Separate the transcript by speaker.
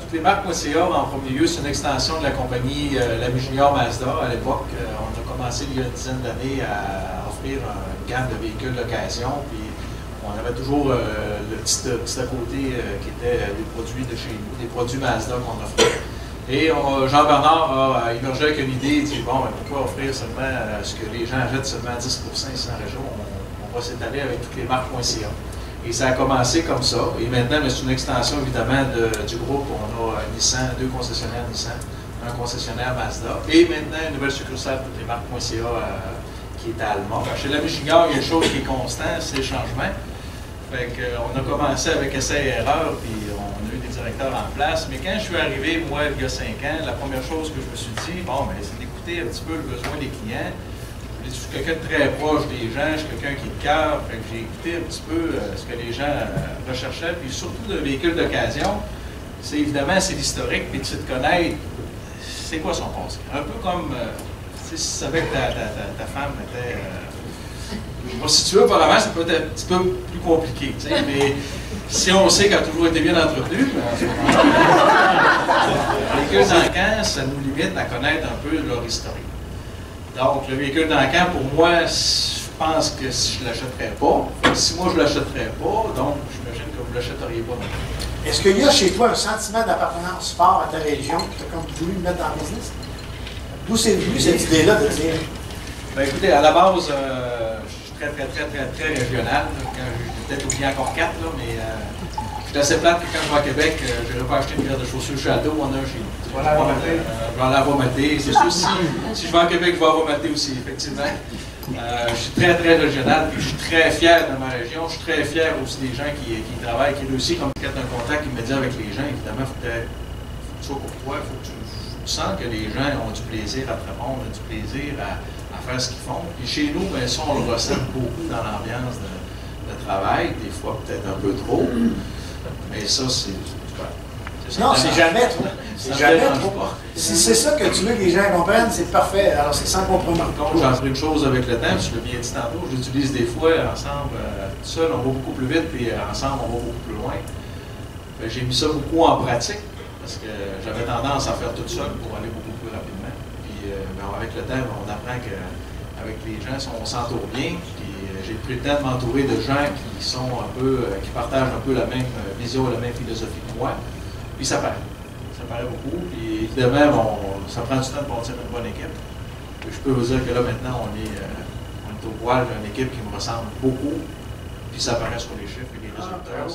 Speaker 1: toutes les marques.ca, en premier lieu, c'est une extension de la compagnie l'ami Junior Mazda. À l'époque, on a commencé il y a une dizaine d'années à offrir une gamme de véhicules d'occasion. Puis on avait toujours le petit à côté qui était des produits de chez nous, des produits Mazda qu'on offrait. Et Jean-Bernard a émergé avec une idée, il dit bon, pourquoi offrir seulement ce que les gens achètent seulement 10% ici en région, on va s'étaler avec toutes les marques.ca. Et ça a commencé comme ça. Et maintenant, c'est une extension évidemment du groupe. On a Nissan, 2 concessionnaires Nissan, un concessionnaire Mazda. Et maintenant, une nouvelle succursale pour les marques.ca qui est à Alma. Chez l'ami Junior, il y a une chose qui est constante, c'est le changement. Fait qu'on a commencé avec essai et erreur, puis on a eu des directeurs en place. Mais quand je suis arrivé, moi, il y a 5 ans, la première chose que je me suis dit, bon, c'est d'écouter un petit peu le besoin des clients. Je suis quelqu'un de très proche des gens, je suis quelqu'un qui est de cœur, fait que j'ai écouté un petit peu ce que les gens recherchaient, puis surtout de véhicules d'occasion, c'est évidemment, c'est l'historique, puis de te connaître, c'est quoi son passé. Un peu comme, si tu savais que ta femme était... Bon, si tu veux, apparemment, ça peut être un petit peu plus compliqué, tu sais, mais si on sait qu'elle a toujours été bien entretenue, les véhicules d'encan, ça nous limite à connaître un peu leur historique. Donc, le véhicule d'encan, pour moi, je pense que si je ne l'achèterais pas, si moi je ne l'achèterais pas, donc j'imagine que vous ne l'achèteriez pas non plus.
Speaker 2: Est-ce qu'il y a chez toi un sentiment d'appartenance fort à ta région que tu as comme voulu mettre dans le business? D'où c'est venu cette idée-là de dire?
Speaker 1: Bien, écoutez, à la base, je suis très régional. J'ai peut-être oublié encore 4, là, mais je suis assez plate que quand je vais à Québec, je n'irai pas acheter une paire de chaussures Château, on a un chez nous. Je vais aller à Vomaté. C'est sûr, si je vais à Québec, je vais à Vomaté aussi, effectivement. Je suis très régional, puis je suis très fier de ma région. Je suis très fier aussi des gens qui travaillent, qui réussissent, comme quand tu as un contact immédiat avec les gens. Évidemment, il faut que tu sois pour toi, il faut que tu sens que les gens ont du plaisir à te répondre, ont du plaisir à faire ce qu'ils font. Puis chez nous, bien, ça, on le ressent beaucoup dans l'ambiance de travail, des fois peut-être un peu trop. Mais ça, c'est...
Speaker 2: Non, c'est jamais trop. C'est jamais trop. Si c'est ça que tu veux que les gens comprennent, c'est parfait. Alors, c'est sans compromis.
Speaker 1: Par contre, j'ai appris une chose avec le temps, je l'ai bien dit tantôt, je l'utilise des fois ensemble, tout seul, on va beaucoup plus vite, puis ensemble, on va beaucoup plus loin. J'ai mis ça beaucoup en pratique, parce que j'avais tendance à faire tout seul pour aller beaucoup plus rapidement. Puis avec le temps, on apprend qu'avec les gens, on s'entoure bien. Puis j'ai pris le temps de m'entourer de gens qui sont un peu, qui partagent un peu la même vision, la même philosophie que moi. Puis ça paraît. Ça paraît beaucoup. Puis évidemment, ça prend du temps de bâtir une bonne équipe. Puis je peux vous dire que là, maintenant, on est au poil d'une équipe qui me ressemble beaucoup. Puis ça paraît sur les chiffres et les résultats.